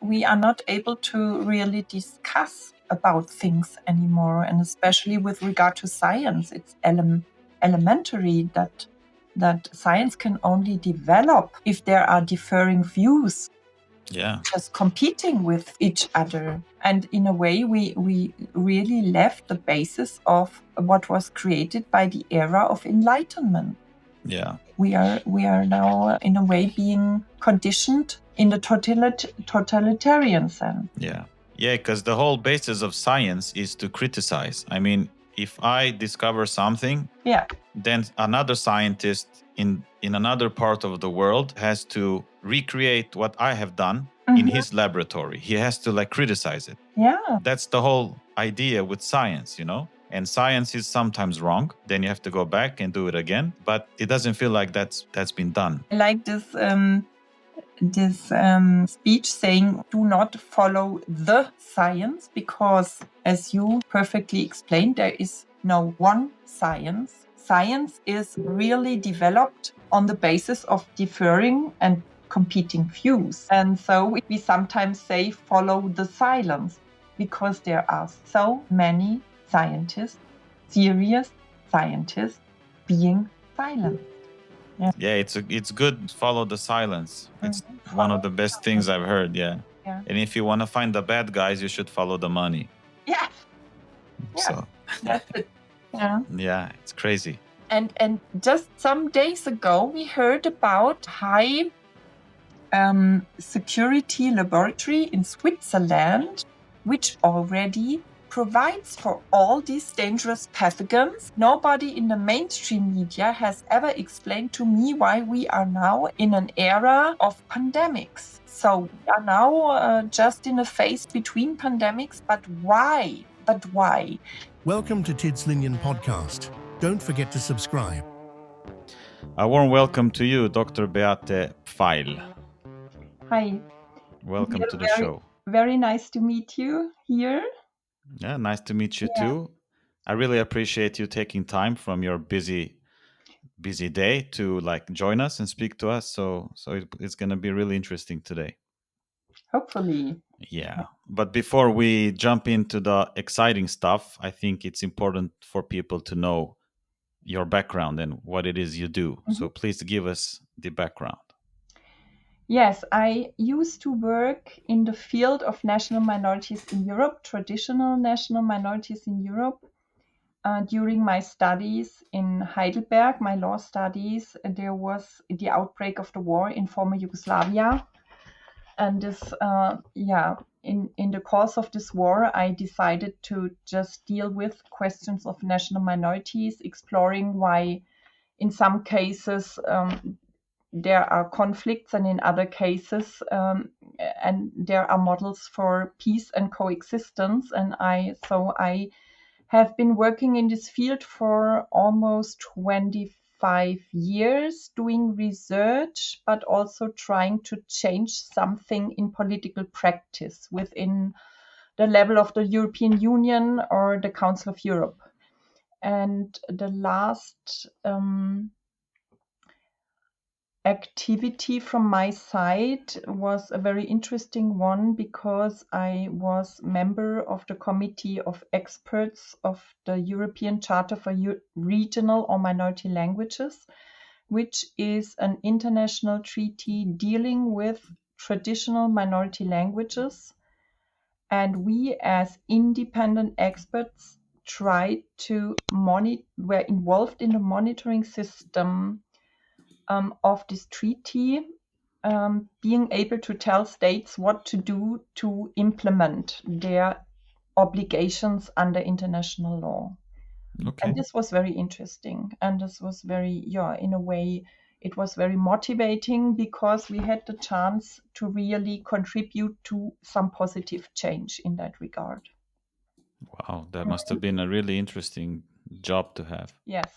we are not able to really discuss about things anymore, and especially with regard to science. It's elementary that science can only develop if there are differing views. Yeah. Just competing with each other. And in a way, we really left the basis of what was created by the era of enlightenment. Yeah. We are now, in a way, being conditioned in the totalitarian sense. Yeah. Yeah, because the whole basis of science is to criticize. I mean, if I discover something, then another scientist in another part of the world has to recreate what I have done in his laboratory. He has to criticize it. Yeah. That's the whole idea with science, And science is sometimes wrong. Then you have to go back and do it again. But it doesn't feel like that's been done. I like this speech saying, do not follow the science, because as you perfectly explained, there is no one science. Science is really developed on the basis of differing and competing views. And so we sometimes say follow the silence, because there are so many scientists, serious scientists, being silent. Yeah, it's good to follow the silence. It's one of the best things I've heard, yeah. And if you want to find the bad guys, you should follow the money. Yeah. So that's it. Yeah. Yeah, it's crazy. And just some days ago, we heard about high security laboratory in Switzerland, which already provides for all these dangerous pathogens. Nobody in the mainstream media has ever explained to me why we are now in an era of pandemics. So we are now just in a phase between pandemics, but why? Welcome to Tidslinjen Podcast. Don't forget to subscribe. A warm welcome to you, Dr. Beate Pfeil. Hi. Welcome to the show. Very nice to meet you here. Yeah, nice to meet you too. I really appreciate you taking time from your busy day to join us and speak to us. So it's going to be really interesting today. Hopefully. Yeah. But before we jump into the exciting stuff, I think it's important for people to know your background and what it is you do. So please give us the background. Yes, I used to work in the field of national minorities in Europe, traditional national minorities in Europe. During my studies in Heidelberg, my law studies, there was the outbreak of the war in former Yugoslavia. And this, in the course of this war, I decided to just deal with questions of national minorities, exploring why in some cases there are conflicts, and in other cases, and there are models for peace and coexistence. And I have been working in this field for almost 25 years, doing research, but also trying to change something in political practice within the level of the European Union or the Council of Europe. And the last activity from my side was a very interesting one, because I was member of the committee of experts of the European Charter for Regional or Minority Languages, which is an international treaty dealing with traditional minority languages. And we as independent experts were involved in the monitoring system of this treaty, being able to tell states what to do to implement their obligations under international law. Okay. And this was very interesting. And this was in a way, it was very motivating, because we had the chance to really contribute to some positive change in that regard. Wow, that must have been a really interesting job to have. Yes.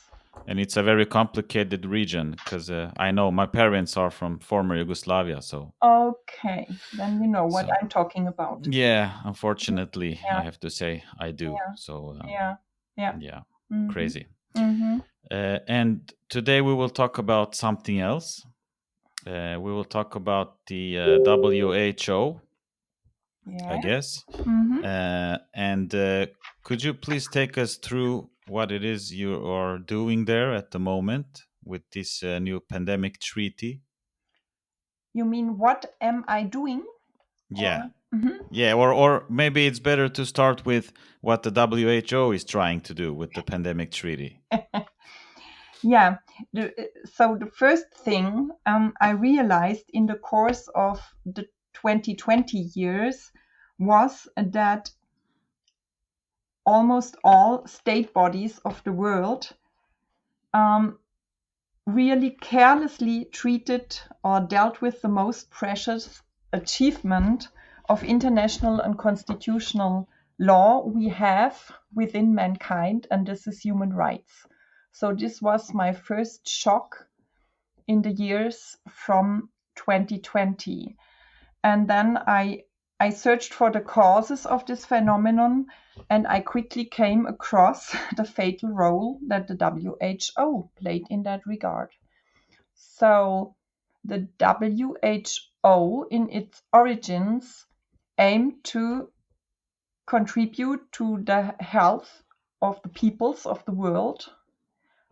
And it's a very complicated region, because I know my parents are from former Yugoslavia, so. Okay, then you know what I'm talking about. Yeah, unfortunately, I have to say I do. Yeah. So Yeah. Crazy. Mm-hmm. And today we will talk about something else. We will talk about the WHO, Yeah. I guess. Mm-hmm. And could you please take us through what it is you are doing there at the moment with this new pandemic treaty? You mean what am I doing? Yeah. Mm-hmm. Yeah, or maybe it's better to start with what the WHO is trying to do with the pandemic treaty. Yeah. So the first thing I realized in the course of the 2020 years was that almost all state bodies of the world really carelessly treated or dealt with the most precious achievement of international and constitutional law we have within mankind, and this is human rights. So this was my first shock in the years from 2020. And then I searched for the causes of this phenomenon, and I quickly came across the fatal role that the WHO played in that regard. So the WHO, in its origins, aimed to contribute to the health of the peoples of the world,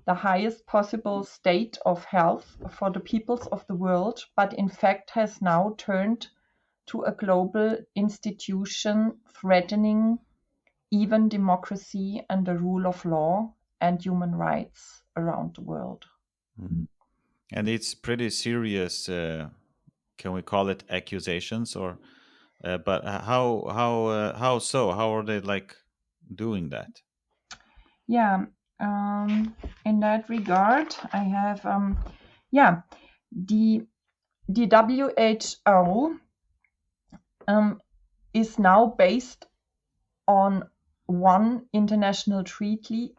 the highest possible state of health for the peoples of the world, but in fact has now turned to a global institution threatening even democracy and the rule of law and human rights around the world. Mm-hmm. And it's pretty serious. Can we call it accusations, or? But how so? How are they like doing that? Yeah, in that regard, I have the WHO is now based on one international treaty.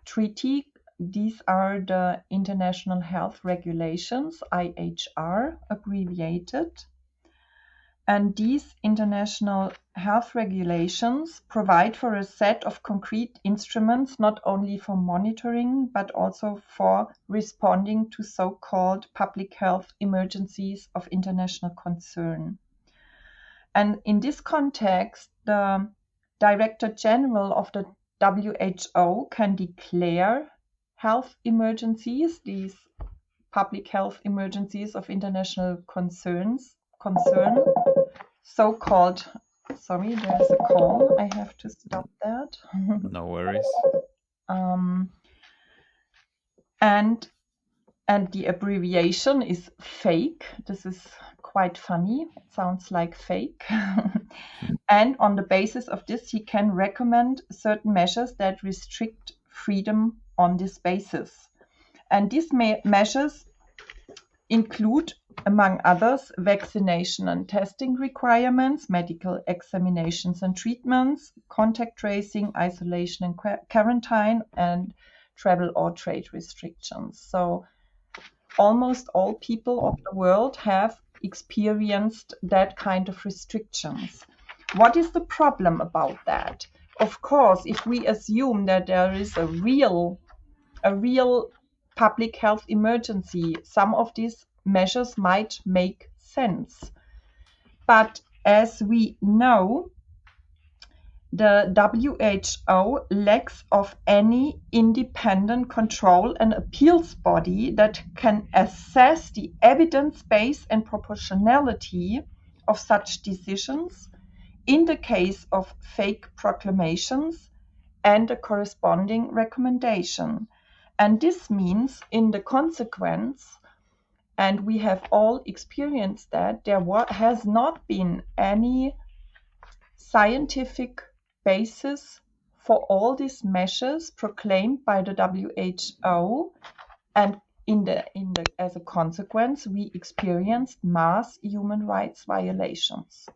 These are the International Health Regulations, IHR abbreviated. And these international health regulations provide for a set of concrete instruments, not only for monitoring, but also for responding to so-called public health emergencies of international concern. And in this context, the Director General of the WHO can declare health emergencies, these public health emergencies of international concern, so-called, sorry, there's a call. I have to stop that. No worries. And the abbreviation is PHEIC. This is quite funny. It sounds like fake. And on the basis of this, he can recommend certain measures that restrict freedom on this basis. And these measures include, among others, vaccination and testing requirements, medical examinations and treatments, contact tracing, isolation and quarantine, and travel or trade restrictions. So almost all people of the world have experienced that kind of restrictions. What is the problem about that? Of course, if we assume that there is a real public health emergency, some of these measures might make sense. But as we know, the WHO lacks of any independent control and appeals body that can assess the evidence base and proportionality of such decisions in the case of fake proclamations and a corresponding recommendation. And this means, in the consequence, and we have all experienced that, there has not been any scientific basis for all these measures proclaimed by the WHO, and as a consequence, we experienced mass human rights violations.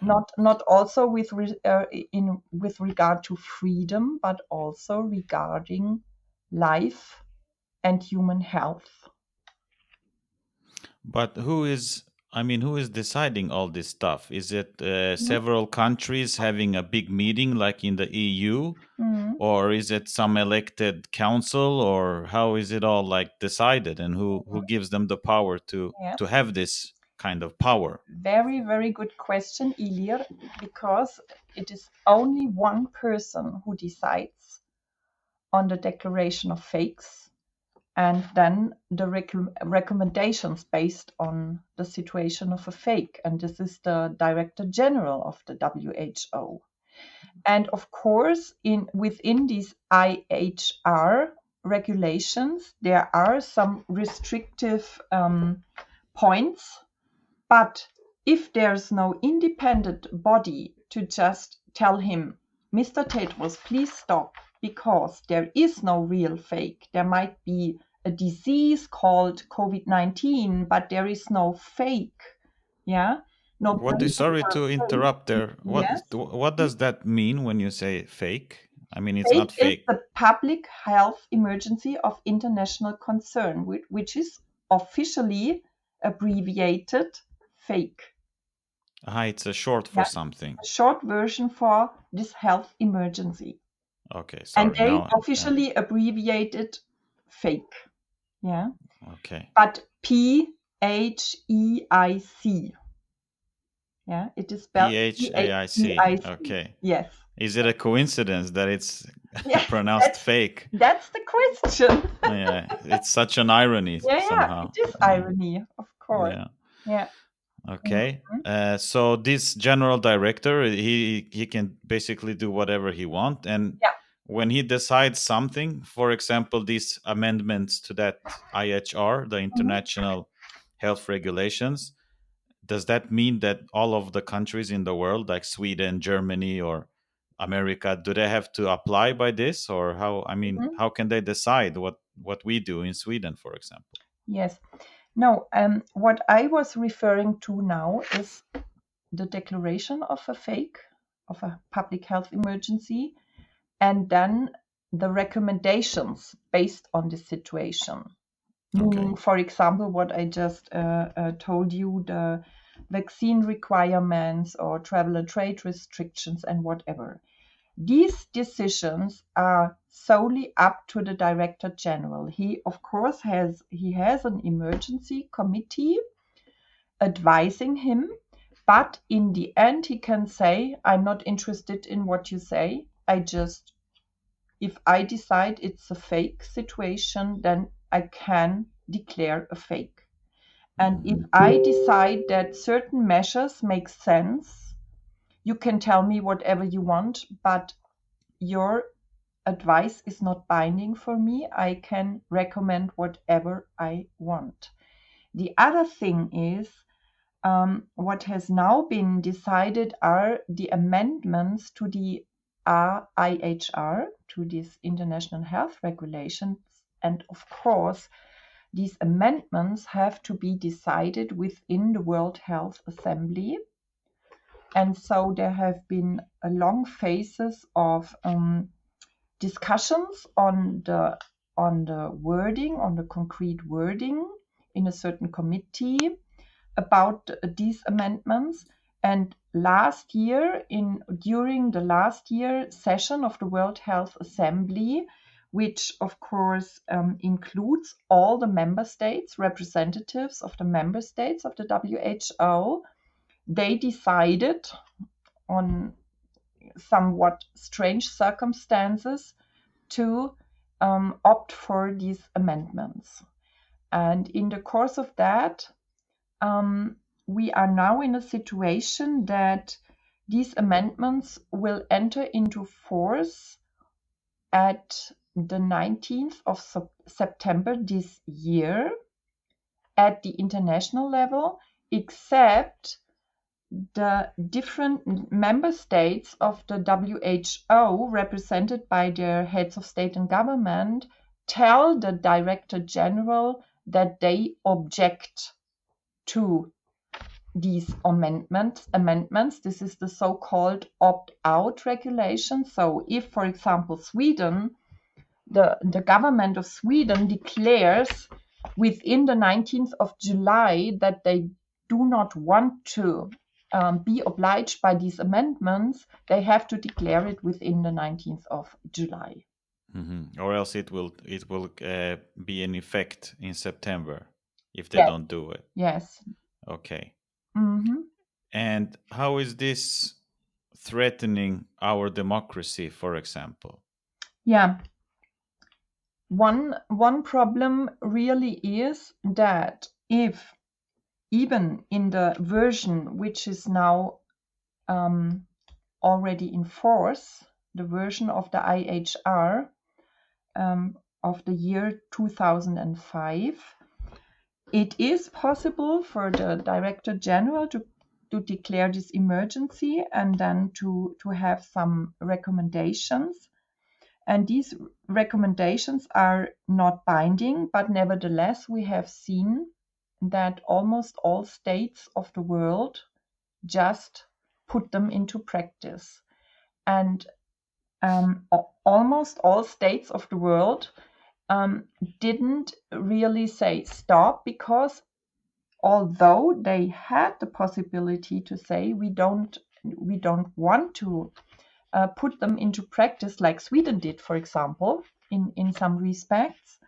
Not also with regard to freedom, but also regarding life and human health. But who is deciding all this stuff? Is it several countries having a big meeting like in the EU? Or is it some elected council, or how is it all like decided, and who gives them the power to have this kind of power? Very, very good question, Ilir, because it is only one person who decides on the declaration of fakes and then the recommendations based on the situation of a fake. And this is the Director General of the WHO. And of course, within these IHR regulations, there are some restrictive points. But if there's no independent body to just tell him, Mr. Tedros, please stop, because there is no real fake. There might be a disease called COVID-19, but there is no fake. Yeah. No. Sorry to interrupt there. Yes. What does that mean when you say fake? I mean, it's fake not fake. Is the public health emergency of international concern, which is officially abbreviated fake. It's a short for something. A short version for this health emergency. Okay, sorry. And they officially abbreviated fake. Yeah. Okay. But PHEIC. Yeah, it is spelled PHEIC. Okay. Yes. Is it a coincidence that it's pronounced fake? That's the question. Yeah, it's such an irony somehow. It is irony, of course. Yeah. Okay. So this general director, he can basically do whatever he wants, and when he decides something, for example, these amendments to that IHR, the International Health Regulations, does that mean that all of the countries in the world, like Sweden, Germany, or America, do they have to apply by this, or how? I mean, how can they decide what we do in Sweden, for example? Yes. No, what I was referring to now is the declaration of a fake, of a public health emergency, and then the recommendations based on the situation. Meaning, for example, what I just told you, the vaccine requirements or travel and trade restrictions and whatever. These decisions are solely up to the Director General. He, of course, has an emergency committee advising him, but in the end, he can say, I'm not interested in what you say. If I decide it's a fake situation, then I can declare a fake. And if I decide that certain measures make sense, you can tell me whatever you want, but your advice is not binding for me. I can recommend whatever I want. The other thing is, what has now been decided are the amendments to the IHR, to these international health regulations. And of course, these amendments have to be decided within the World Health Assembly. And so there have been a long phases of discussions on the wording, on the concrete wording in a certain committee about these amendments. And last year, during the last year session of the World Health Assembly, which of course includes all the member states, representatives of the member states of the WHO, they decided on somewhat strange circumstances to opt for these amendments. And in the course of that, we are now in a situation that these amendments will enter into force at the 19th of September this year at the international level, except the different member states of the WHO, represented by their heads of state and government, tell the Director General that they object to these amendments. This is the so-called opt-out regulation. So if, for example, Sweden, the government of Sweden declares within the 19th of July that they do not want to be obliged by these amendments, they have to declare it within the 19th of July. Mm-hmm. Or else it will be in effect in September if they don't do it. Yes. Okay. Mm-hmm. And how is this threatening our democracy, for example? Yeah. One problem really is that if even in the version which is now already in force, the version of the IHR of the year 2005, it is possible for the Director General to declare this emergency and then to have some recommendations. And these recommendations are not binding, but nevertheless, we have seen that almost all states of the world just put them into practice. And almost all states of the world didn't really say stop, because although they had the possibility to say we don't want to put them into practice like Sweden did, for example, in some respects,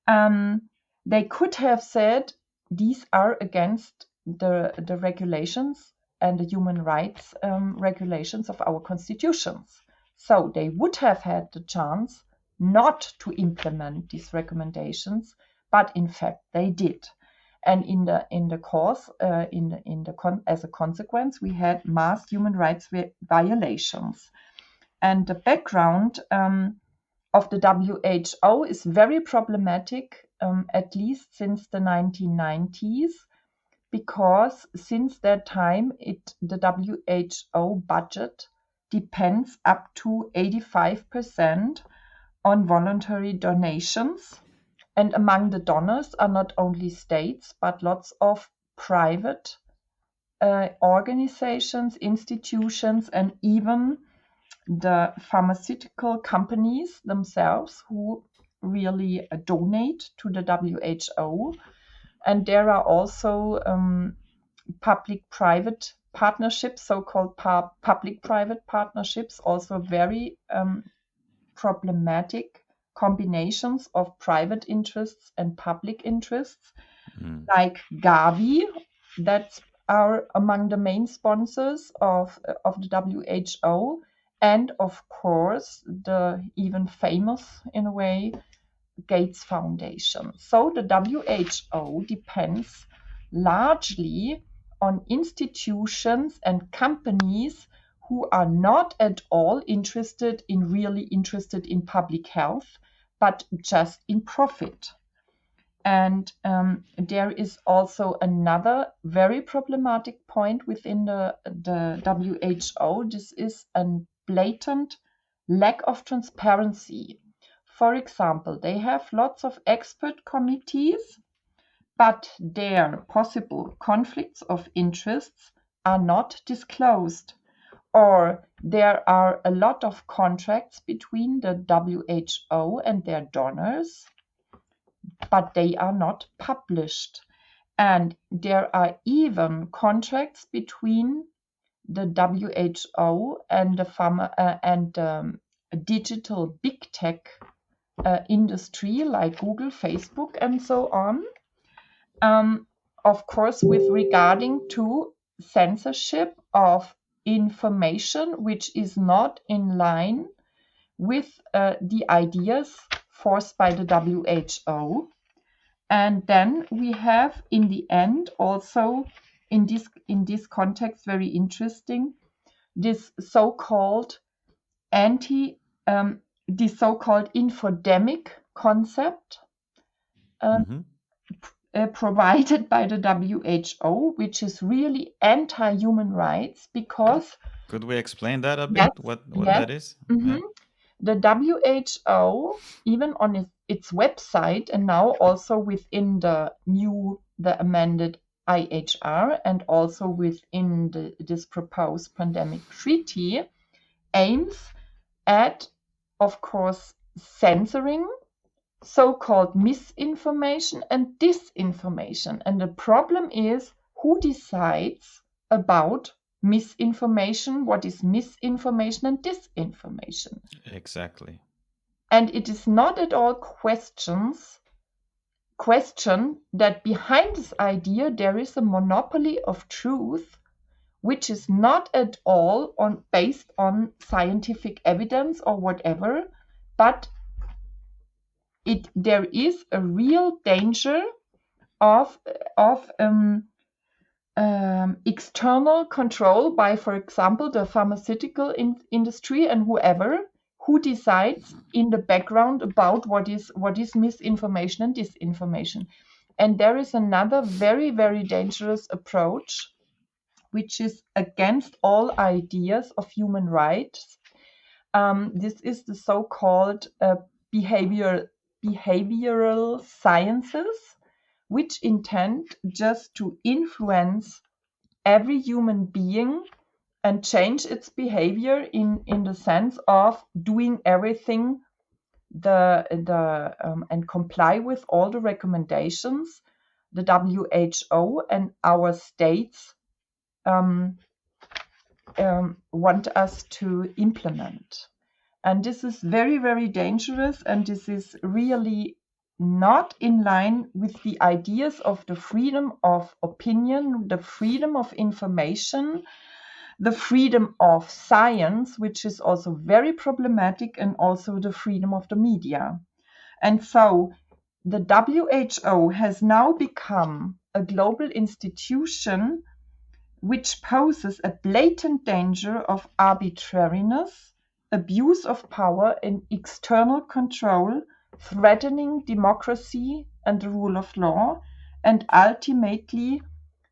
they could have said these are against the regulations and the human rights regulations of our constitutions. So they would have had the chance not to implement these recommendations, but in fact they did. And in the course, as a consequence, we had mass human rights violations. And the background of the WHO is very problematic, at least since the 1990s, because since that time, the WHO budget depends up to 85% on voluntary donations. And among the donors are not only states, but lots of private organizations, institutions, and even the pharmaceutical companies themselves who really donate to the WHO. And there are also public-private partnerships, so-called public-private partnerships, also very problematic combinations of private interests and public interests, like Gavi, that are among the main sponsors of the WHO, and of course the even famous, in a way, Gates Foundation. So the WHO depends largely on institutions and companies who are not at all really interested in public health, but just in profit. And there is also another very problematic point within the WHO. This is a blatant lack of transparency. For example, they have lots of expert committees, but their possible conflicts of interests are not disclosed. Or there are a lot of contracts between the WHO and their donors, but they are not published. And there are even contracts between the WHO and the digital big tech industry like Google, Facebook, and so on. Of course, with regarding to censorship of information which is not in line with the ideas forced by the WHO. And then we have, in the end, also in this context, very interesting, this so-called infodemic concept provided by the WHO, which is really anti-human rights, because... Could we explain that a bit? What that is? Mm-hmm. Yeah. The WHO, even on its website, and now also within the amended IHR, and also within this proposed pandemic treaty, aims at, of course, censoring so-called misinformation and disinformation. And the problem is, who decides about misinformation, what is misinformation and disinformation? Exactly. And it is not at all questions question that behind this idea there is a monopoly of truth, which is not at all based on scientific evidence or whatever, but there is a real danger of external control by, for example, the pharmaceutical industry and whoever who decides in the background about what is misinformation and disinformation. And there is another very, very dangerous approach, which is against all ideas of human rights. This is the so-called behavioral sciences, which intend just to influence every human being and change its behavior in the sense of doing everything and comply with all the recommendations the WHO and our states want us to implement. And this is very, very dangerous, and this is really not in line with the ideas of the freedom of opinion, the freedom of information, the freedom of science, which is also very problematic, and also the freedom of the media. And so the WHO has now become a global institution which poses a blatant danger of arbitrariness, abuse of power, and external control, threatening democracy and the rule of law, and ultimately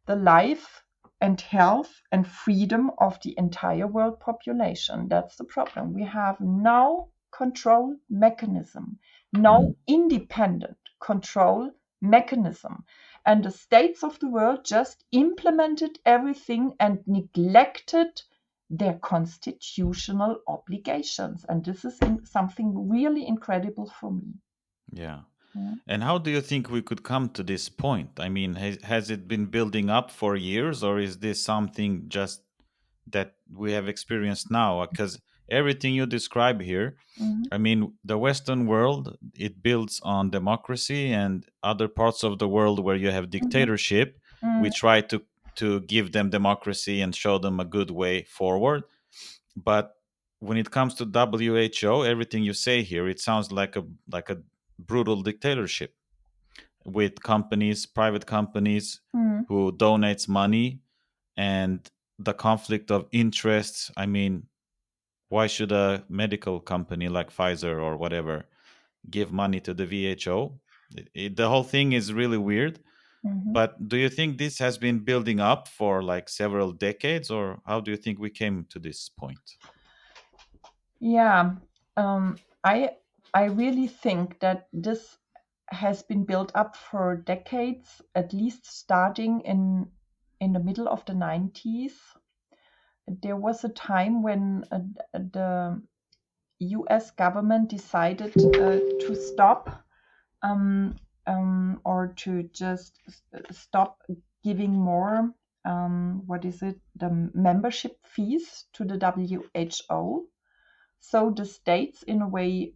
the life and health and freedom of the entire world population. That's the problem. We have no control mechanism, no independent control mechanism. And the states of the world just implemented everything and neglected their constitutional obligations. And this is something really incredible for me. Yeah. And how do you think we could come to this point? I mean, has it been building up for years, or is this something just that we have experienced now? Because everything you describe here, I mean, the Western world, it builds on democracy, and other parts of the world where you have dictatorship, we try to give them democracy and show them a good way forward. But when it comes to WHO, everything you say here, it sounds like a brutal dictatorship with companies, private companies who donates money, and the conflict of interests. I mean, why should a medical company like Pfizer or whatever give money to the WHO? The whole thing is really weird. But do you think this has been building up for like several decades, or how do you think we came to this point? Yeah, I really think that this has been built up for decades, at least starting in the middle of the 90s. There was a time when the US government decided to stop or to just stop giving more, the membership fees to the WHO. So the states, in a way,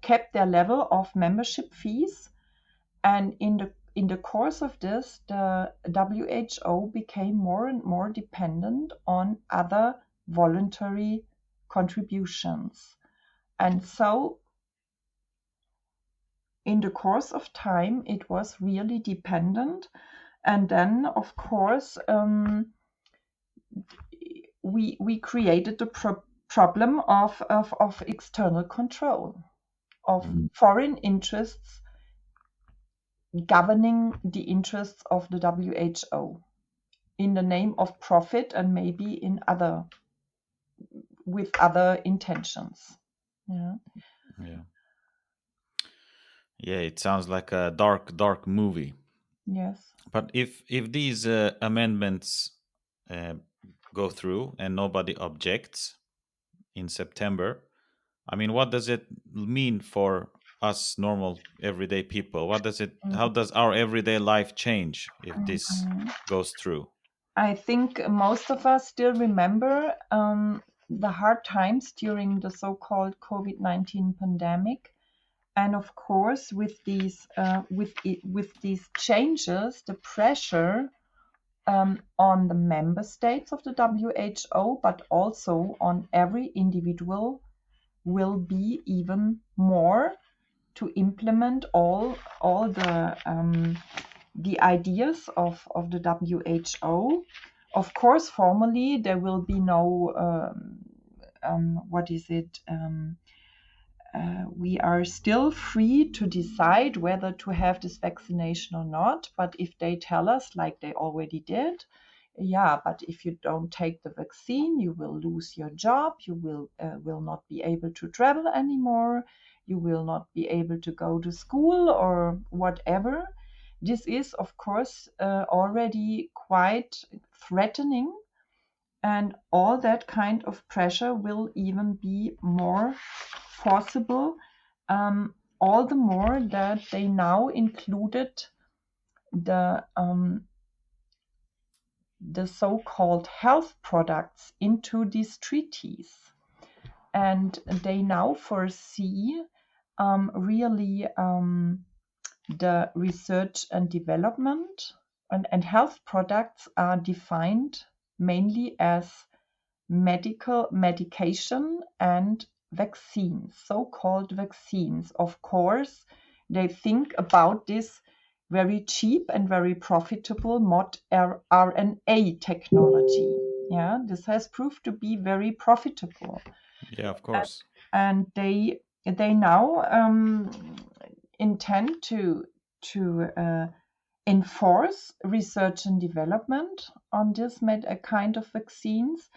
kept their level of membership fees, and in the course of this, the WHO became more and more dependent on other voluntary contributions. And so in the course of time, it was really dependent. And then, of course, we created the problem of external control, of foreign interests governing the interests of the WHO in the name of profit, and maybe with other intentions. Yeah, it sounds like a dark movie. Yes. But if these amendments go through and nobody objects in September, I mean, what does it mean for us normal everyday people? How does our everyday life change if this goes through? I think most of us still remember the hard times during the so-called COVID-19 pandemic. And of course, with these changes, the pressure on the member states of the WHO, but also on every individual, will be even more to implement all the ideas of the WHO. Of course, formally there will be no we are still free to decide whether to have this vaccination or not. But if they tell us, like they already did, yeah, but if you don't take the vaccine, you will lose your job, you will not be able to travel anymore, you will not be able to go to school or whatever. This is, of course, already quite threatening, and all that kind of pressure will even be more forcible, all the more that they now included the so-called health products into these treaties. And they now foresee really the research and development, and health products are defined mainly as medication and vaccines, so-called vaccines. Of course, they think about this very cheap and very profitable mRNA technology. Yeah, this has proved to be very profitable. Yeah, of course. And they now intend to enforce research and development on this kind of vaccines,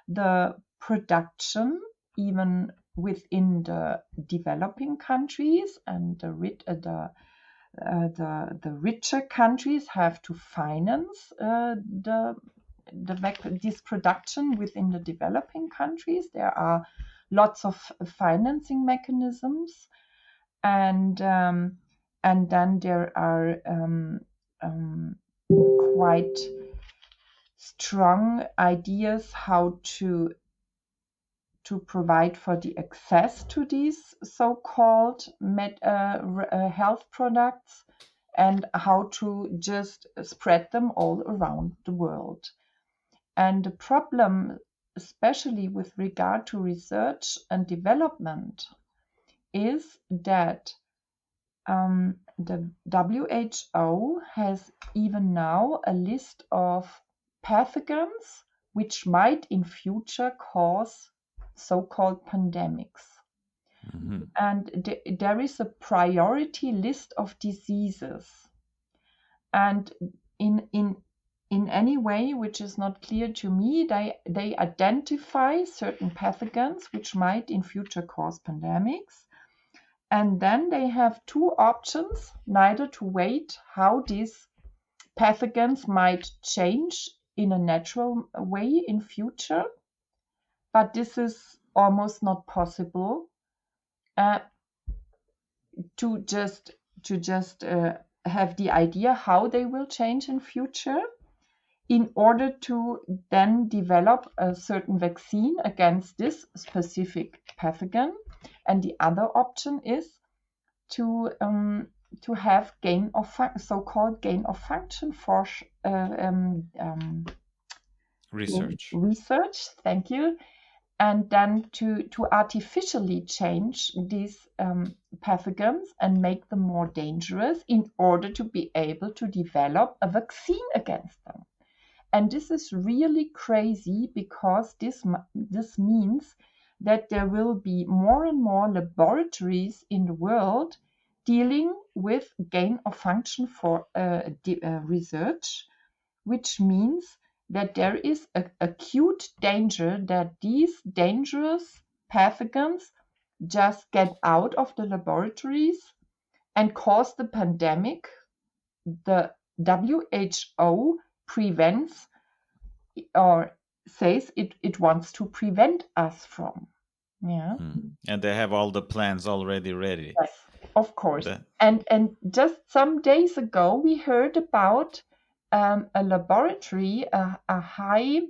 the production even within the developing countries, and the richer countries have to finance this production within the developing countries. There are lots of financing mechanisms, and then there are quite strong ideas how to provide for the access to these so-called health products, and how to just spread them all around the world. And the problem, especially with regard to research and development, is that the WHO has even now a list of pathogens which might in future cause so-called pandemics. Mm-hmm. And there is a priority list of diseases. And in any way which is not clear to me, they identify certain pathogens which might in future cause pandemics. And then they have two options: neither to wait how these pathogens might change in a natural way in future, but this is almost not possible, to just have the idea how they will change in future, in order to then develop a certain vaccine against this specific pathogen. And the other option is to have so-called gain of function for research. Thank you. And then to artificially change these pathogens and make them more dangerous in order to be able to develop a vaccine against them. And this is really crazy, because this means that there will be more and more laboratories in the world dealing with gain of function for research, which means that there is an acute danger that these dangerous pathogens just get out of the laboratories and cause the pandemic the WHO prevents, or says it wants to prevent us from. Yeah. And they have all the plans already ready. Yes, of course. And just some days ago we heard about a laboratory, a high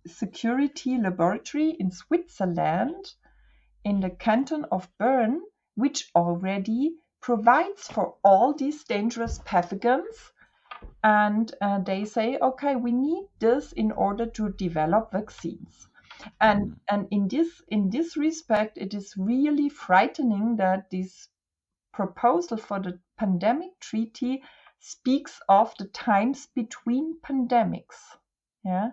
security laboratory in Switzerland, in the canton of Bern, which already provides for all these dangerous pathogens. And they say, okay, we need this in order to develop vaccines. And in this respect, it is really frightening that this proposal for the pandemic treaty speaks of the times between pandemics. Yeah.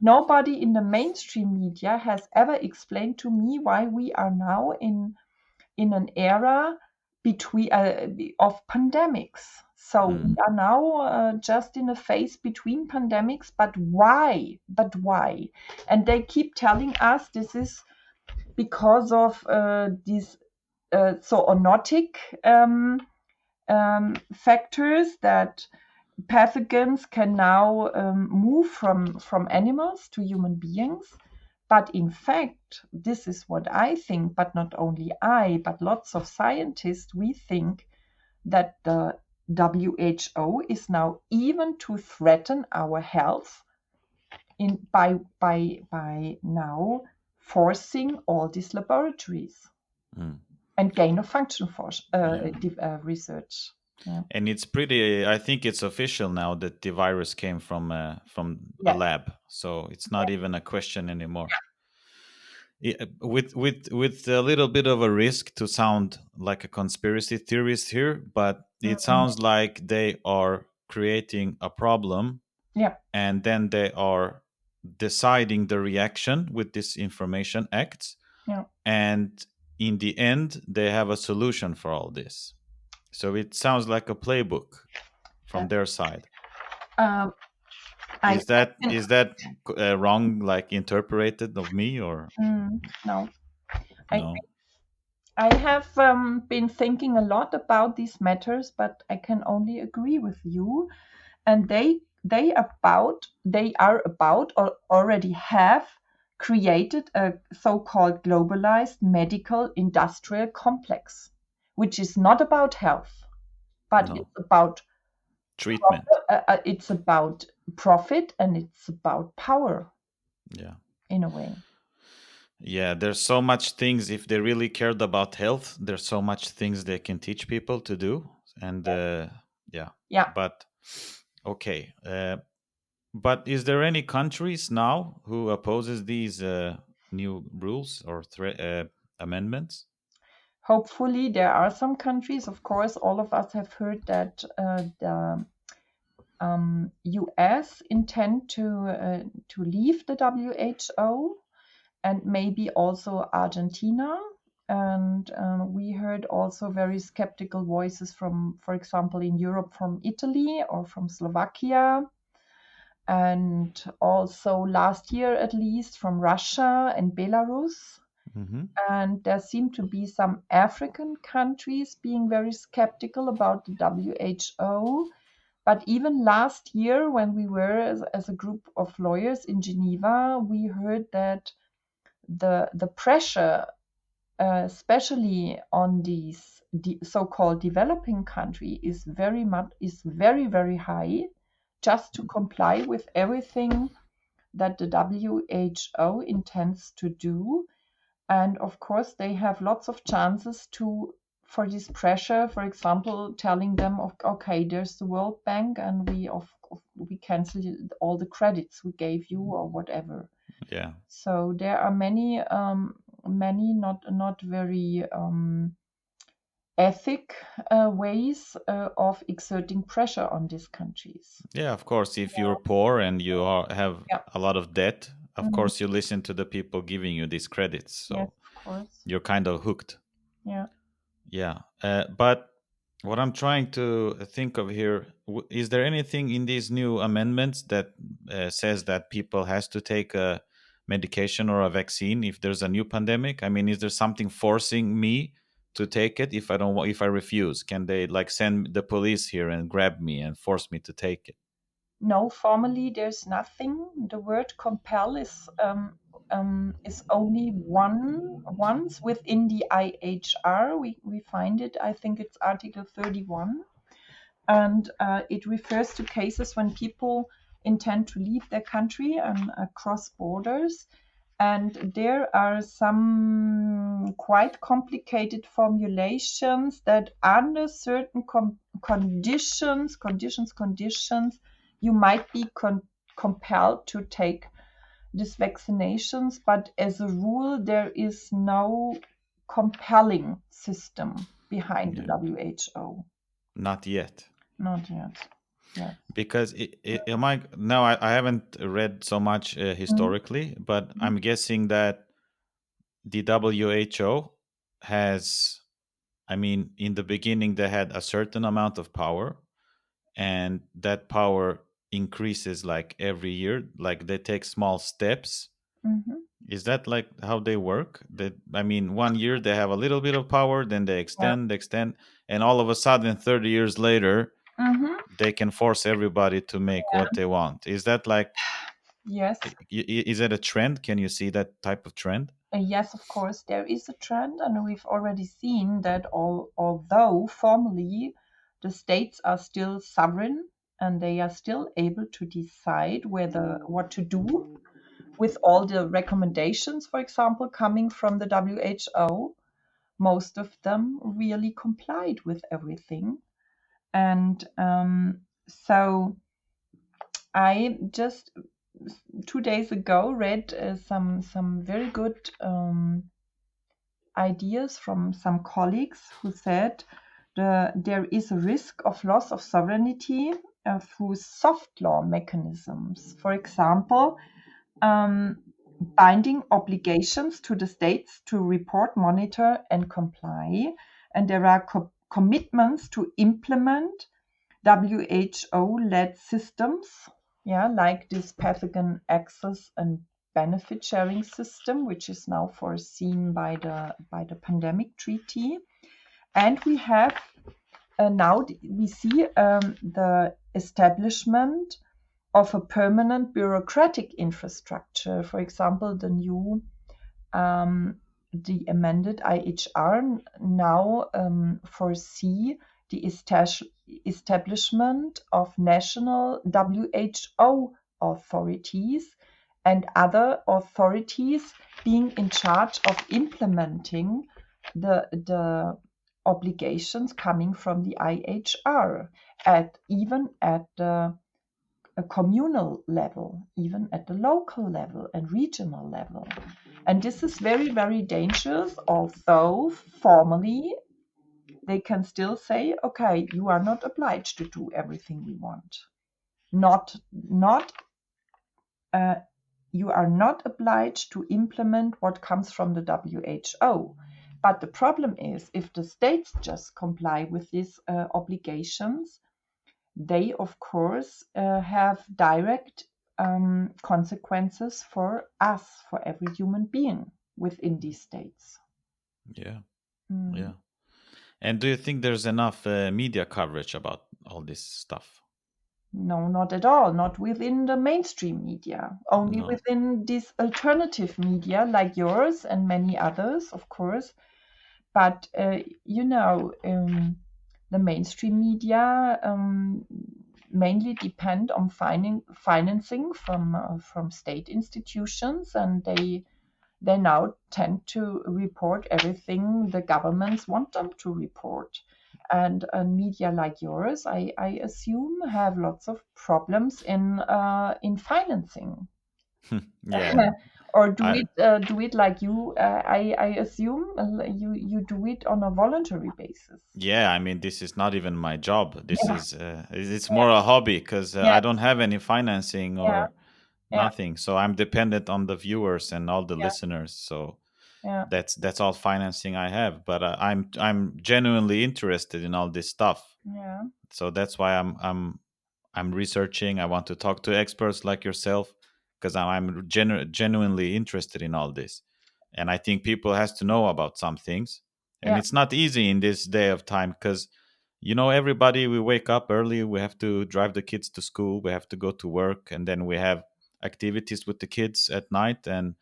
Nobody in the mainstream media has ever explained to me why we are now in an era between of pandemics. So we are now just in a phase between pandemics. But why? And they keep telling us this is because of these zoonotic factors, that pathogens can now move from animals to human beings. But in fact, this is what I think, but not only I, but lots of scientists, we think that the WHO is now even to threaten our health by now forcing all these laboratories and gain of function research. Yeah. And it's pretty, I think it's official now that the virus came from a lab. So it's not even a question anymore. Yeah, with a little bit of a risk to sound like a conspiracy theorist here, but it sounds like they are creating a problem. Yeah. And then they are deciding the reaction with this Information Act. Yeah. And in the end, they have a solution for all this. So it sounds like a playbook from their side. Is that wrong, like interpreted of me, or no? I have been thinking a lot about these matters, but I can only agree with you. And they are about or already have created a so-called globalized medical industrial complex, which is not about health, but it's about treatment. It's about profit, and it's about power. Yeah. In a way. Yeah, there's so much things. If they really cared about health, there's so much things they can teach people to do. And but okay. But is there any countries now who opposes these new rules or amendments? Hopefully, there are some countries. Of course, all of us have heard that the US intend to leave the WHO, and maybe also Argentina. And we heard also very skeptical voices from, for example, in Europe, from Italy or from Slovakia. And also last year, at least, from Russia and Belarus. Mm-hmm. And there seem to be some African countries being very skeptical about the WHO. But even last year, when we were as a group of lawyers in Geneva, we heard that the pressure, especially on these so-called developing country, is very, very high, just to comply with everything that the WHO intends to do. And of course, they have lots of chances for this pressure. For example, telling them, okay, there's the World Bank, and we cancel all the credits we gave you, or whatever. Yeah. So there are many not very ethic ways of exerting pressure on these countries. Yeah, of course. If you're poor and you have a lot of debt, of course you listen to the people giving you these credits. So yes, of course. You're kind of hooked. Yeah. Yeah. But what I'm trying to think of here, is there anything in these new amendments that says that people has to take a medication or a vaccine if there's a new pandemic? I mean, is there something forcing me to take it if I refuse? Can they like send the police here and grab me and force me to take it? No, formally there's nothing. The word compel is only once within the IHR. We find it. I think it's Article 31, and it refers to cases when people intend to leave their country and cross borders, And there are some quite complicated formulations that under certain conditions, you might be compelled to take these vaccinations, but as a rule, there is no compelling system behind the WHO. Not yet. Not yet. Yeah. Because I haven't read so much historically, but I'm guessing that the WHO has, I mean, in the beginning they had a certain amount of power, and that power increases like every year, like they take small steps. Is that like how they work? That, I mean, 1 year they have a little bit of power, then they extend, and all of a sudden 30 years later they can force everybody to make what they want. Is that like, yes, is that a trend? Can you see that type of trend? Yes, of course, there is a trend, and we've already seen that although formally the states are still sovereign and they are still able to decide what to do with all the recommendations, for example, coming from the WHO, most of them really complied with everything. And so I just 2 days ago read some very good ideas from some colleagues who said there is a risk of loss of sovereignty through soft law mechanisms. For example, binding obligations to the states to report, monitor, and comply. And there are commitments to implement WHO-led systems, like this pathogen access and benefit sharing system, which is now foreseen by the pandemic treaty. And we have now we see the establishment of a permanent bureaucratic infrastructure. For example, the amended IHR now foresee the establishment of national WHO authorities and other authorities being in charge of implementing the obligations coming from the IHR, even at the a communal level, even at the local level and regional level. And this is very, very dangerous, although formally they can still say, okay, you are not obliged to do everything we want. You are not obliged to implement what comes from the WHO. But the problem is, if the states just comply with these obligations, they, of course, have direct consequences for us, for every human being within these states. Yeah. Yeah. And do you think there's enough media coverage about all this stuff? No, not at all. Not within the mainstream media. Only within this alternative media like yours and many others, of course. But, the mainstream media mainly depend on financing from state institutions, and they now tend to report everything the governments want them to report. And media like yours, I assume, have lots of problems in financing. Yeah. Or do it like you? I assume you do it on a voluntary basis. Yeah, I mean, this is not even my job. This is it's more a hobby, because I don't have any financing or nothing. So I'm dependent on the viewers and all the listeners. So that's all financing I have. But I'm genuinely interested in all this stuff. Yeah. So that's why I'm researching. I want to talk to experts like yourself, because I'm genuinely interested in all this, and I think people has to know about some things. And it's not easy in this day of time, because everybody, we wake up early, we have to drive the kids to school, we have to go to work, and then we have activities with the kids at night, and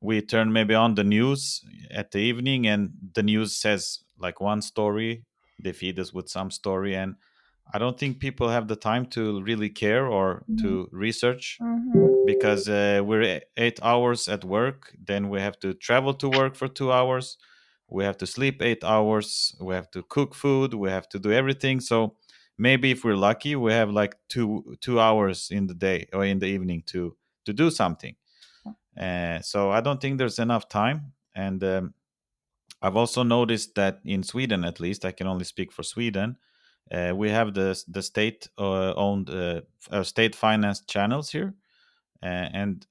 we turn maybe on the news at the evening, and the news says like one story, they feed us with some story, and I don't think people have the time to really care or to research, because we're 8 hours at work, then we have to travel to work for 2 hours, we have to sleep 8 hours, we have to cook food, we have to do everything. So maybe if we're lucky, we have like 2 hours in the day or in the evening to do something. So I don't think there's enough time. And I've also noticed that in Sweden, at least, I can only speak for Sweden, we have the state owned state financed channels here, and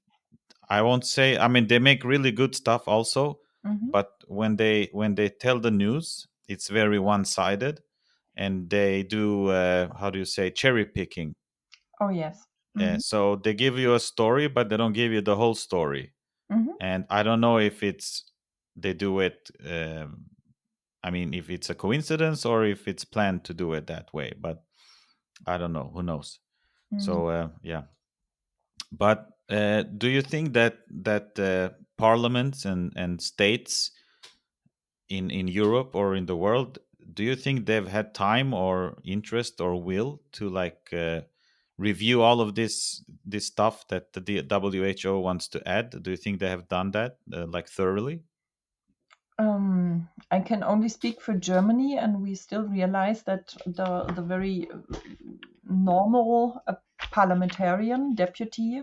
I won't say, I mean, they make really good stuff also, but when they tell the news, it's very one sided, and they do how do you say, cherry picking. Oh yes. So they give you a story, but they don't give you the whole story. And I don't know if they do it. I mean, if it's a coincidence or if it's planned to do it that way, but I don't know. Who knows? So yeah. But do you think that parliaments and states in Europe or in the world, do you think they've had time or interest or will to like review all of this stuff that the WHO wants to add? Do you think they have done that like thoroughly? I can only speak for Germany, and we still realize that the very normal parliamentarian deputy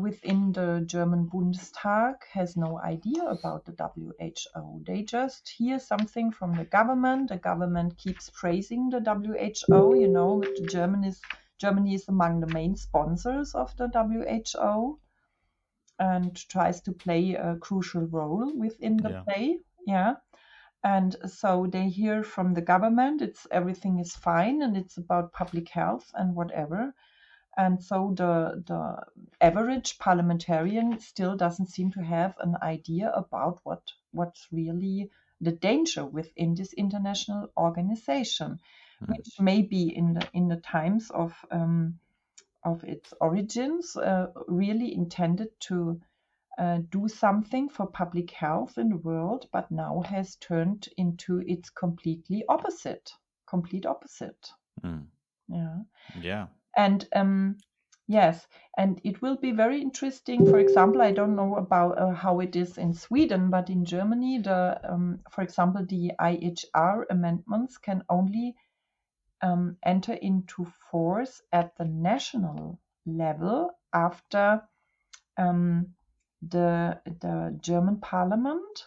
within the German Bundestag has no idea about the WHO. They just hear something from the government. The government keeps praising the WHO. You know, Germany is among the main sponsors of the WHO and tries to play a crucial role within the play. Yeah. And so they hear from the government, everything is fine and it's about public health and whatever. And so the average parliamentarian still doesn't seem to have an idea about what's really the danger within this international organization, which may be in the times of its origins really intended to do something for public health in the world, but now has turned into its complete opposite. Yeah. And yes, and it will be very interesting. For example, I don't know about how it is in Sweden, but in Germany, for example, the IHR amendments can only enter into force at the national level after the German Parliament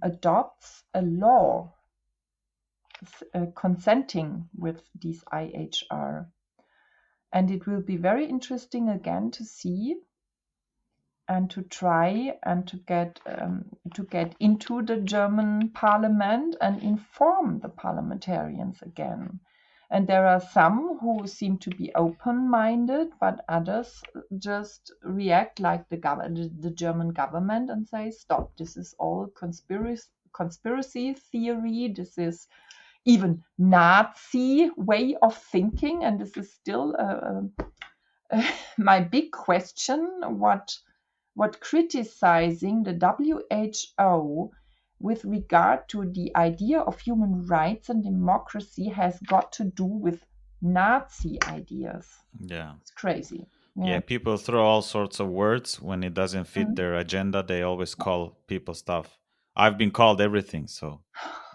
adopts a law consenting with these IHR. And it will be very interesting again to see and to try and to get into the German Parliament and inform the parliamentarians again. And there are some who seem to be open-minded, but others just react like the German government and say, stop, this is all conspiracy theory, this is even Nazi way of thinking, and this is still my big question, what criticizing the WHO with regard to the idea of human rights and democracy has got to do with Nazi ideas. Yeah. It's crazy. Yeah, people throw all sorts of words when it doesn't fit their agenda. They always call people stuff. I've been called everything, so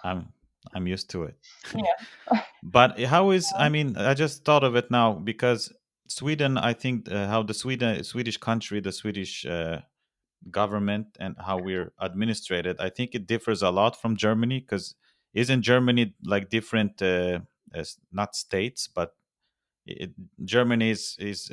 I'm used to it. Yeah. But how is, I mean, I just thought of it now because Sweden, I think how the Swedish country, the Swedish government and how we're administrated, I think it differs a lot from Germany, because isn't Germany like different, not states, but Germany is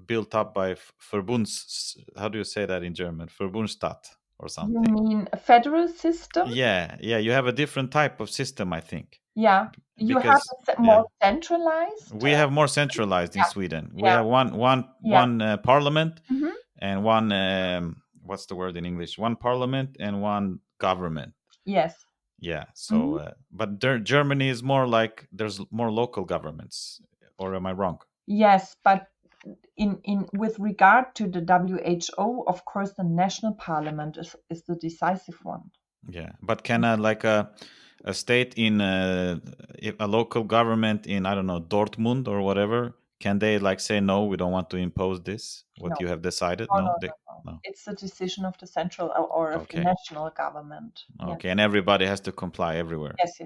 built up by Verbunds. How do you say that in German? Verbundstadt or something. You mean a federal system? Yeah. You have a different type of system, I think. Yeah, you have more centralized. We have more centralized in Sweden. We have one parliament and one what's the word in English? One parliament and one government. Yes. Yeah. So, but Germany is more like there's more local governments. Or am I wrong? Yes, but in with regard to the WHO, of course, the national parliament is the decisive one. Yeah, but can a state in a local government in, I don't know, Dortmund or whatever, can they like say, no, we don't want to impose this, what No. you have decided? No. No. It's the decision of the central or of the national government. Okay, yes. And everybody has to comply everywhere. Yes.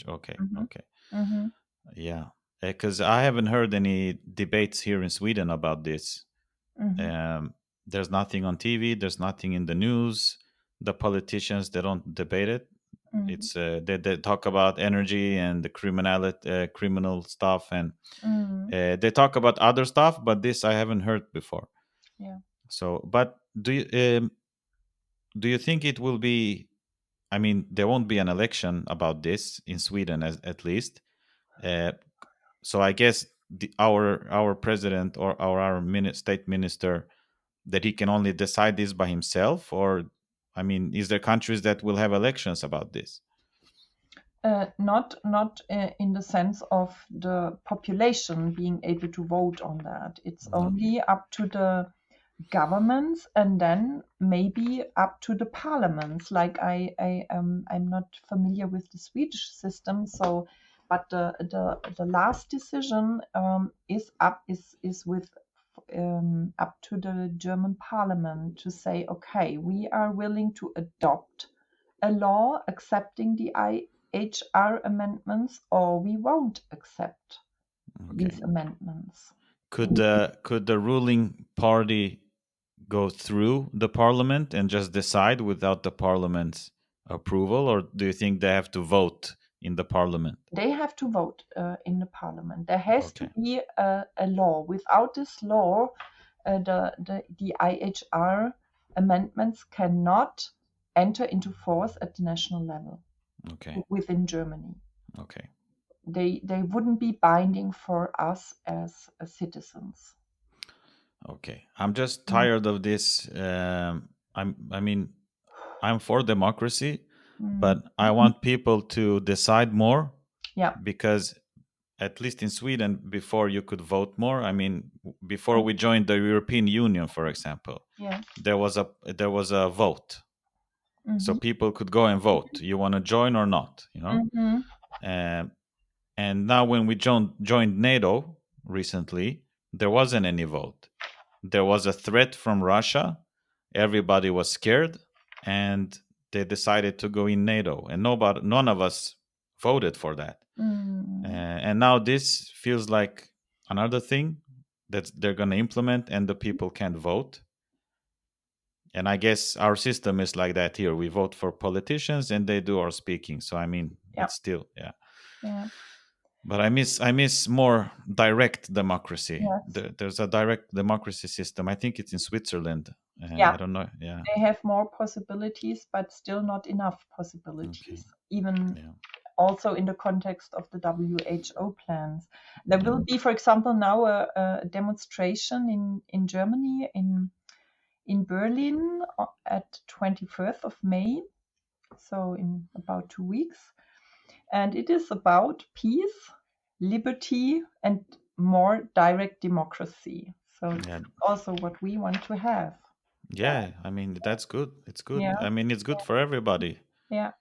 Okay, Mm-hmm. Okay. Mm-hmm. Yeah, because I haven't heard any debates here in Sweden about this. Mm-hmm. There's nothing on TV. There's nothing in the news. The politicians, they don't debate it. Mm-hmm. It's they talk about energy and the criminal stuff, and they talk about other stuff, but this I haven't heard before. Yeah. So, but do you think it will be? I mean, there won't be an election about this in Sweden, at least. So I guess our president or our state minister, that he can only decide this by himself, or I mean, is there countries that will have elections about this? Not in the sense of the population being able to vote on that. It's only up to the governments, and then maybe up to the parliaments. Like I'm not familiar with the Swedish system, so but the last decision is with up to the German parliament to say, okay, we are willing to adopt a law accepting the IHR amendments, or we won't accept these amendments. Could the ruling party go through the parliament and just decide without the parliament's approval, or do you think they have to vote in the parliament? They have to vote in the parliament. There has to be a law. Without this law, the IHR amendments cannot enter into force at the national level. Within Germany. They wouldn't be binding for us as citizens. I'm just tired of this. I'm for democracy, but I want people to decide more. Yeah. Because at least in Sweden, before you could vote more. I mean, before we joined the European Union, for example, there was a vote. Mm-hmm. So people could go and vote. You want to join or not? You know. Mm-hmm. And now when we joined NATO recently, there wasn't any vote. There was a threat from Russia. Everybody was scared, and they decided to go in NATO. And none of us voted for that. And now this feels like another thing that they're going to implement, and the people can't vote. And I guess our system is like that here. We vote for politicians, and they do our speaking. So I mean, it's still Yeah. But I miss more direct democracy. Yes. There's a direct democracy system. I think it's in Switzerland. I don't know. Yeah. They have more possibilities, but still not enough possibilities. Even also in the context of the WHO plans. There will be, for example, now a demonstration in Germany, in Berlin at 21st of May, so in about 2 weeks. And it is about peace, liberty, and more direct democracy. So it's also what we want to have. Yeah, I mean, that's good. It's good. Yeah. I mean, it's good for everybody. Yeah.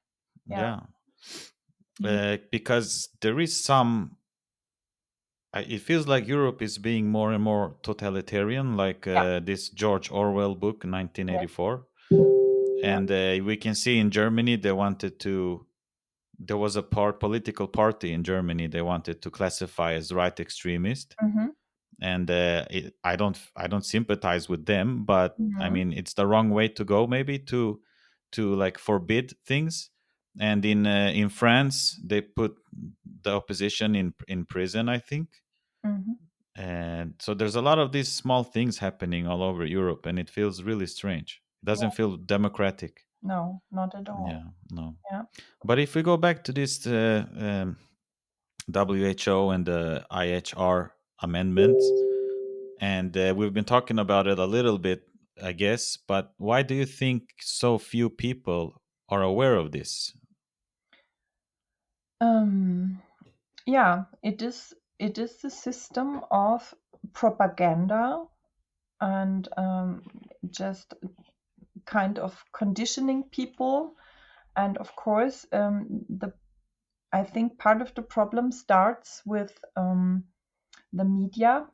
Because there is some... It feels like Europe is being more and more totalitarian, like this George Orwell book, 1984. And we can see in Germany, there was a political party in Germany they wanted to classify as right extremist. Mm-hmm. And I don't sympathize with them, but I mean, it's the wrong way to go, maybe to like forbid things. And in France, they put the opposition in prison, I think. Mm-hmm. And so there's a lot of these small things happening all over Europe, and it feels really strange. It doesn't feel democratic. No, not at all. Yeah, no. Yeah. But if we go back to this WHO and the IHR amendments, and we've been talking about it a little bit, I guess, but why do you think so few people are aware of this? Yeah, it is the system of propaganda and just kind of conditioning people. And of course, the I think part of the problem starts with the media,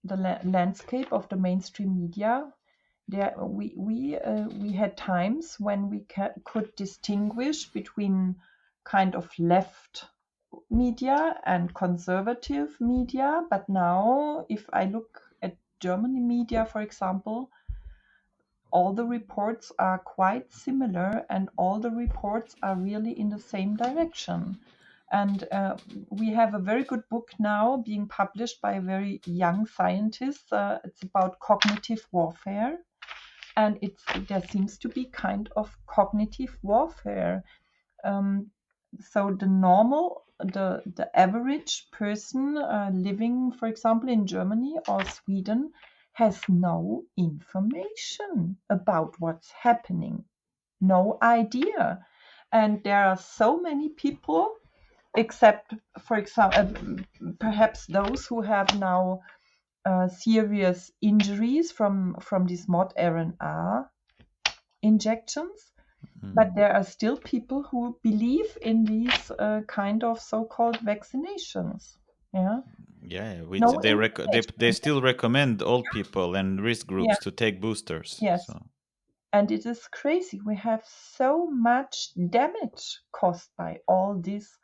the landscape of the mainstream media. We had times when we could distinguish between kind of left media and conservative media, but now if I look at German media, for example, all the reports are quite similar and all the reports are really in the same direction. And we have a very good book now being published by a very young scientist. It's about cognitive warfare. And there seems to be kind of cognitive warfare. So the average person living, for example, in Germany or Sweden, has no information about what's happening, no idea. And there are so many people, except, for example, perhaps those who have now serious injuries from these mRNA injections. But there are still people who believe in these kind of so-called vaccinations. Yeah. Yeah, No they still recommend old people and risk groups to take boosters. Yes. So. And it is crazy. We have so much damage caused by all this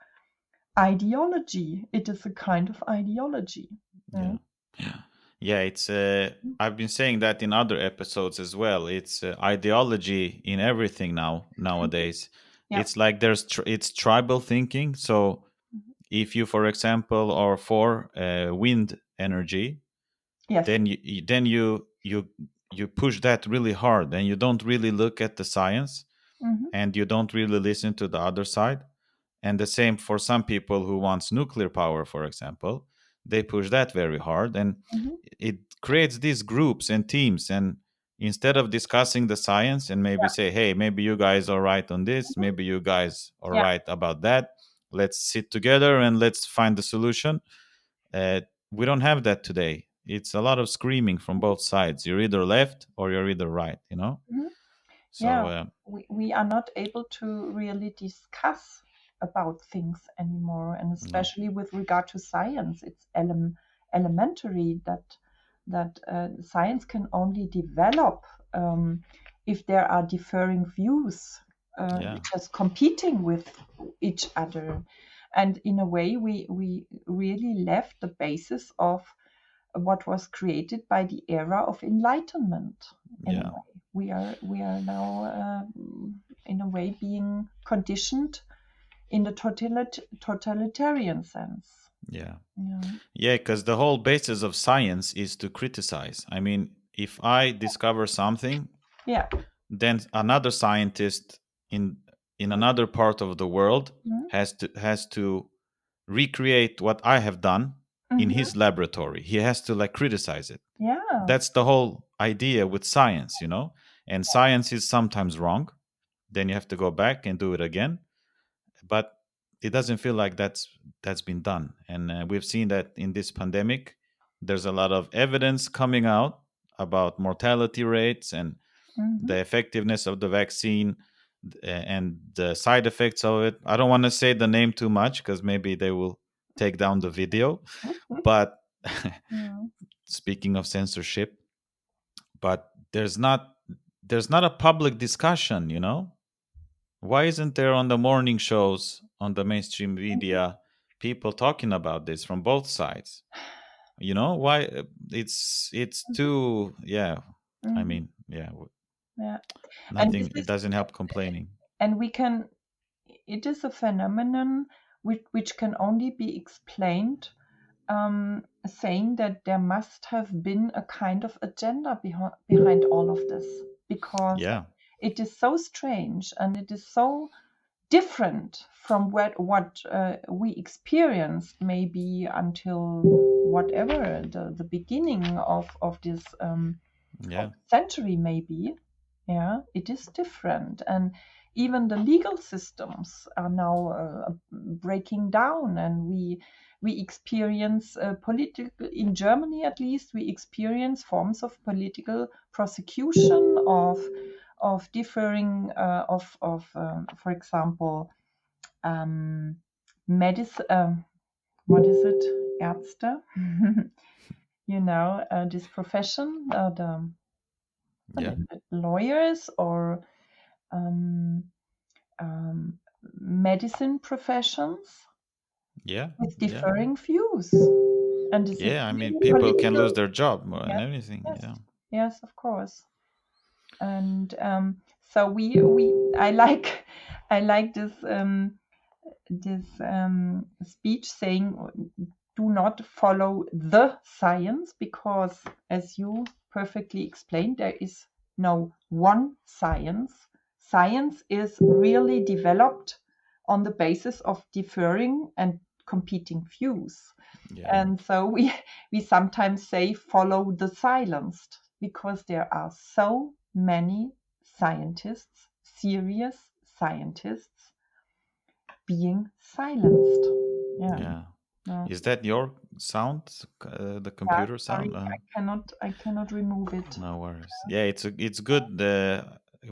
ideology. It is a kind of ideology. Yeah. Yeah, it's I've been saying that in other episodes as well. It's ideology in everything nowadays. Yeah. It's like it's tribal thinking. So if you, for example, are for wind energy, Yes. then you push that really hard, and you don't really look at the science, and you don't really listen to the other side. And the same for some people who wants nuclear power, for example. They push that very hard, and it creates these groups and teams. And instead of discussing the science and maybe say, hey, maybe you guys are right on this, maybe you guys are right about that, let's sit together and let's find the solution. We don't have that today. It's a lot of screaming from both sides. You're either left or you're either right, you know? So we are not able to really discuss about things anymore, and especially with regard to science. It's elementary that science can only develop if there are differing views just competing with each other. And in a way, we really left the basis of what was created by the era of enlightenment. We are now in a way being conditioned in the totalitarian sense. Because the whole basis of science is to criticize. I mean, if I discover something, then another scientist in another part of the world has to recreate what I have done in his laboratory. He has to like criticize it. That's the whole idea with science, you know. And science is sometimes wrong. Then you have to go back and do it again. But it doesn't feel like that's been done. And we've seen that in this pandemic, there's a lot of evidence coming out about mortality rates and the effectiveness of the vaccine and the side effects of it. I don't want to say the name too much because maybe they will take down the video. But speaking of censorship, but there's not a public discussion, you know? Why isn't there on the morning shows, on the mainstream media, people talking about this from both sides? You know, why it's too I mean, nothing, it doesn't help complaining. And it is a phenomenon which can only be explained saying that there must have been a kind of agenda behind all of this, because it is so strange and it is so different from what we experienced maybe until whatever the beginning of this century maybe. It is different, and even the legal systems are now breaking down, and we experience political, in Germany at least, we experience forms of political prosecution of differing for example medicine, what is it, Ärzte, this profession, the lawyers or medicine professions with differing views. And this I mean, people can lose their job more than anything. Yes, of course. And so I like this speech saying, do not follow the science, because, as you perfectly explained, there is no one science. Science is really developed on the basis of differing and competing views. And so we sometimes say follow the silenced, because there are so many scientists, serious scientists, being silenced. Is that your sound, the computer sound? I cannot remove it. No worries. It's good.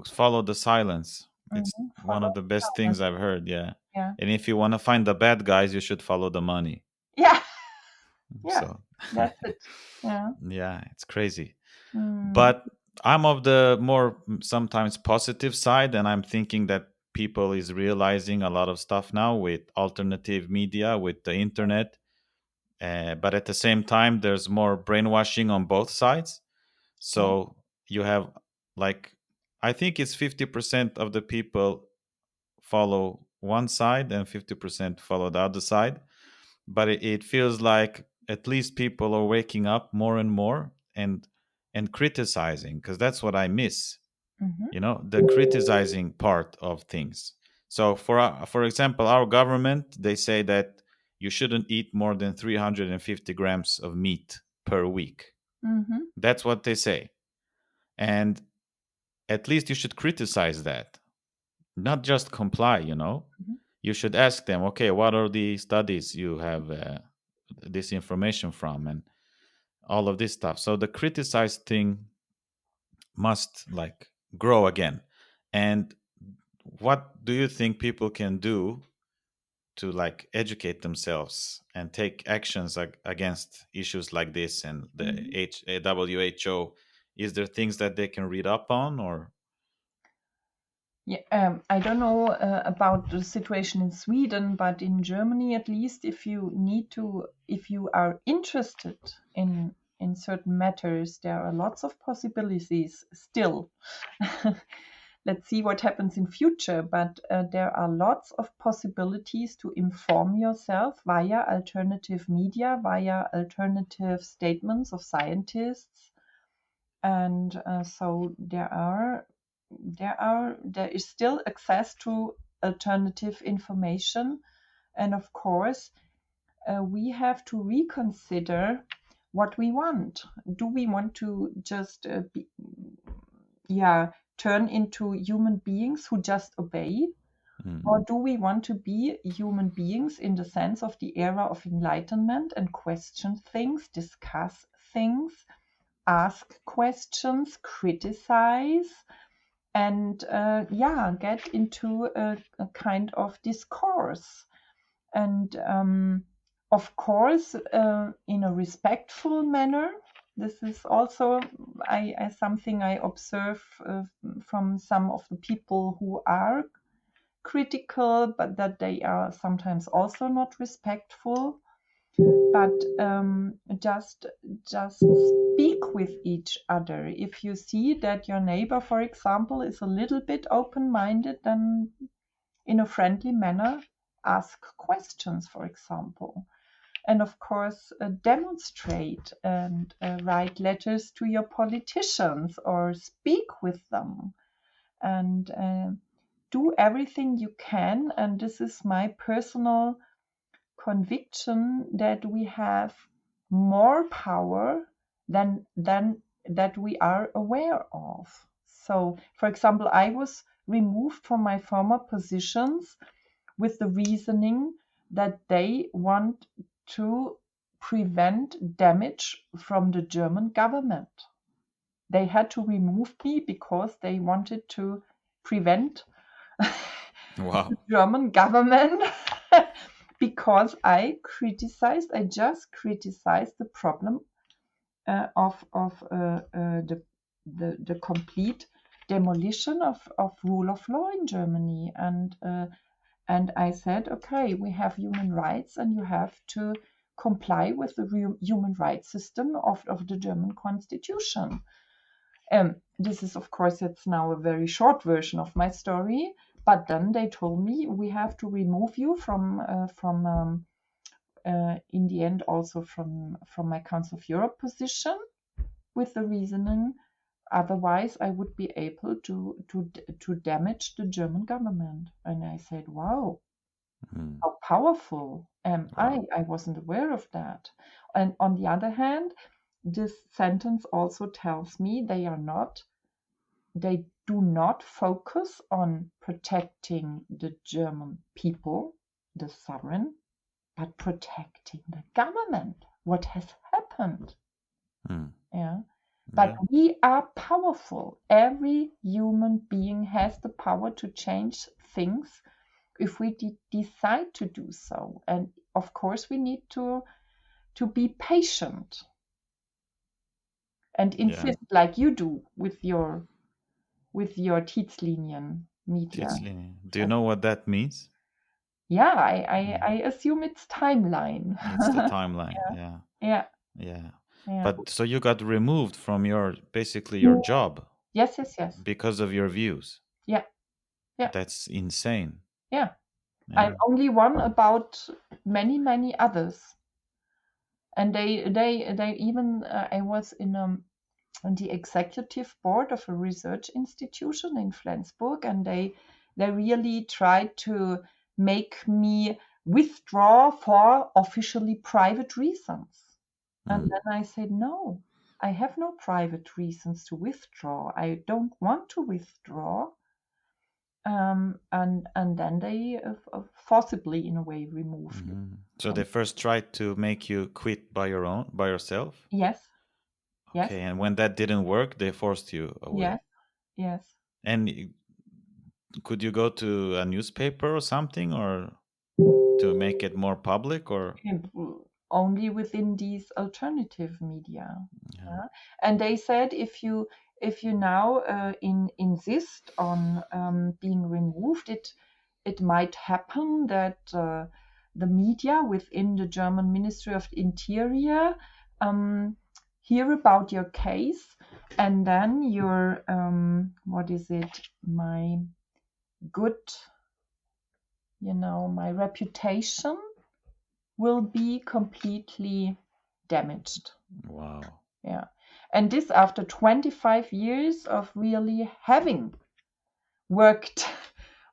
Follow the silence. It's one of the best things I've heard. And if you want to find the bad guys, you should follow the money. So that's it. It's crazy. But I'm of the more sometimes positive side, and I'm thinking that people is realizing a lot of stuff now with alternative media, with the internet. But at the same time, there's more brainwashing on both sides. So you have, like, I think it's 50% of the people follow one side and 50% follow the other side. But it feels like at least people are waking up more and more and criticizing, because that's what I miss. The criticizing part of things. So for example, our government, they say that you shouldn't eat more than 350 grams of meat per week. That's what they say. And at least you should criticize that, not just comply. You should ask them, okay, what are the studies you have this information from, and all of this stuff. So the criticize thing must grow again. And what do you think people can do to educate themselves and take actions against issues like this and the WHO? Is there things that they can read up on, or? I don't know about the situation in Sweden, but in Germany, at least, if you are interested in certain matters, there are lots of possibilities still. Let's see what happens in future, but there are lots of possibilities to inform yourself via alternative media, via alternative statements of scientists. And so there is still access to alternative information. And of course, we have to reconsider what we want. Do we want to just turn into human beings who just obey? Or do we want to be human beings in the sense of the era of enlightenment and question things, discuss things, ask questions, criticize, and get into a kind of discourse? And of course, in a respectful manner. This is also something I observe from some of the people who are critical, but that they are sometimes also not respectful. But just speak with each other. If you see that your neighbor, for example, is a little bit open-minded, then in a friendly manner, ask questions, for example. And of course, demonstrate and write letters to your politicians or speak with them, and do everything you can. And this is my personal conviction, that we have more power than that we are aware of. So, for example, I was removed from my former positions with the reasoning that they want to prevent damage from the German government. They had to remove me because they wanted to prevent the German government because I just criticized the problem of the complete demolition of rule of law in Germany. And I said, okay, we have human rights, and you have to comply with the human rights system of the German constitution. This is, of course, it's now a very short version of my story. But then they told me we have to remove you from in the end also from my Council of Europe position, with the reasoning otherwise I would be able to damage the German government. And I said, wow, how powerful am I? I wasn't aware of that. And on the other hand, this sentence also tells me they do not focus on protecting the German people, the sovereign, but protecting the government. What has happened? Yeah. But we are powerful. Every human being has the power to change things if we decide to do so. And of course, we need to be patient and insist, like you do with your Tidslinjen media. Tidslinjen. Do you know what that means? Yeah, I assume it's timeline. It's the timeline. Yeah. But so you got removed from your job. Yes. Because of your views. Yeah. That's insane. Yeah. I'm only one about many others. And they even I was on the executive board of a research institution in Flensburg, and they really tried to make me withdraw for officially private reasons. And then I said, no, I have no private reasons to withdraw. I don't want to withdraw. And then they forcibly, in a way, removed me. So they first tried to make you quit by yourself? Yes. Okay, and when that didn't work, they forced you away? Yes. And could you go to a newspaper or something, or to make it more public, or? Only within these alternative media. And they said if you now insist on being removed, it might happen that the media within the German Ministry of Interior hear about your case, and then your my reputation will be completely damaged. Wow. Yeah. And this after 25 years of really having worked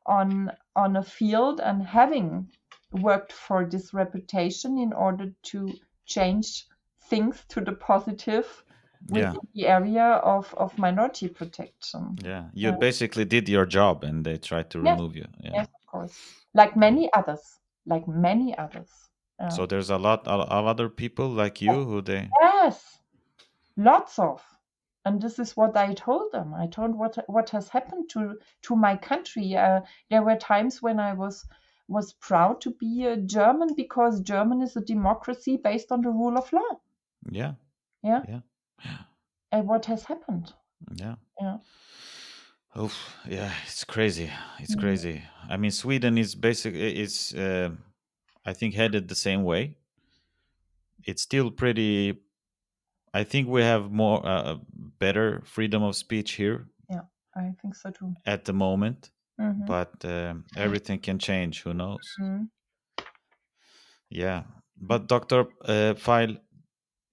on a field and having worked for this reputation in order to change things to the positive within the area of minority protection. Yeah. You basically did your job, and they tried to remove you. Yes, of course. Like many others. So there's a lot of other people like you who they... Yes, lots of. And this is what I told them. I told what has happened to my country. There were times when I was proud to be a German, because German is a democracy based on the rule of law. Yeah. And what has happened? Yeah. Oh, yeah, it's crazy. It's crazy. I mean, Sweden is basically, I think, headed the same way. It's still pretty, I think we have more, better freedom of speech here. Yeah, I think so too. At the moment. But everything can change, who knows? Yeah. But Dr. Pfeil,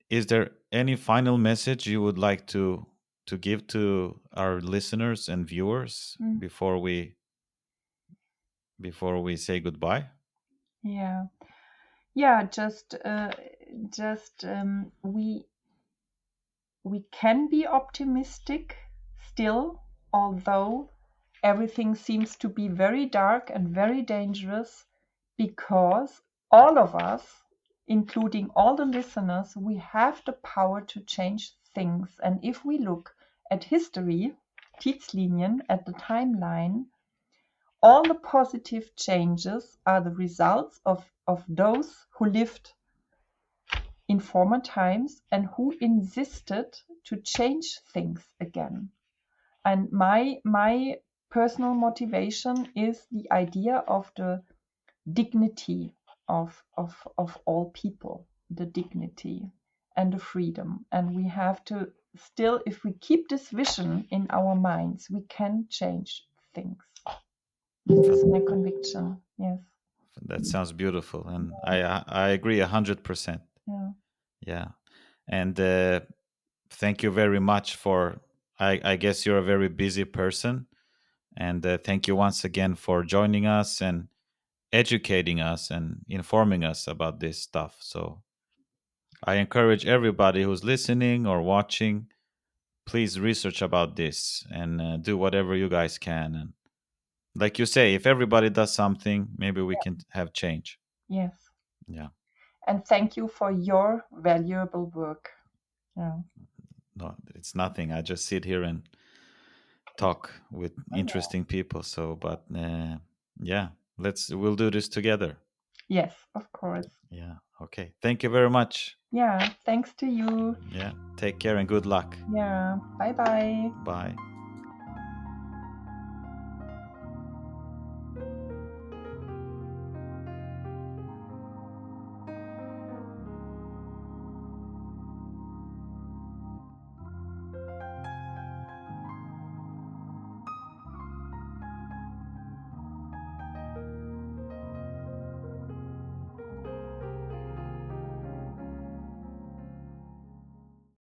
is there any final message you would like to give to our listeners and viewers before we say goodbye? We can be optimistic still, although everything seems to be very dark and very dangerous, because all of us, including all the listeners, we have the power to change things. And if we look at history, Tidslinjen, at the timeline, All the positive changes are the results of those who lived in former times and who insisted to change things again. And my personal motivation is the idea of the dignity of all people, the dignity and the freedom. And we have to still, if we keep this vision in our minds, we can change things. This is my conviction. Yes. That sounds beautiful, and I agree 100%. Yeah, and thank you very much for. I guess you're a very busy person, and thank you once again for joining us and educating us and informing us about this stuff. So I encourage everybody who's listening or watching, please research about this and do whatever you guys can. And like you say, if everybody does something, maybe we can have change. Yes. Yeah. And thank you for your valuable work. Yeah. No, it's nothing. I just sit here and talk with interesting people. So, but yeah, we'll do this together. Yes, of course. Yeah. Okay. Thank you very much. Yeah. Thanks to you. Yeah. Take care and good luck. Yeah. Bye-bye. Bye.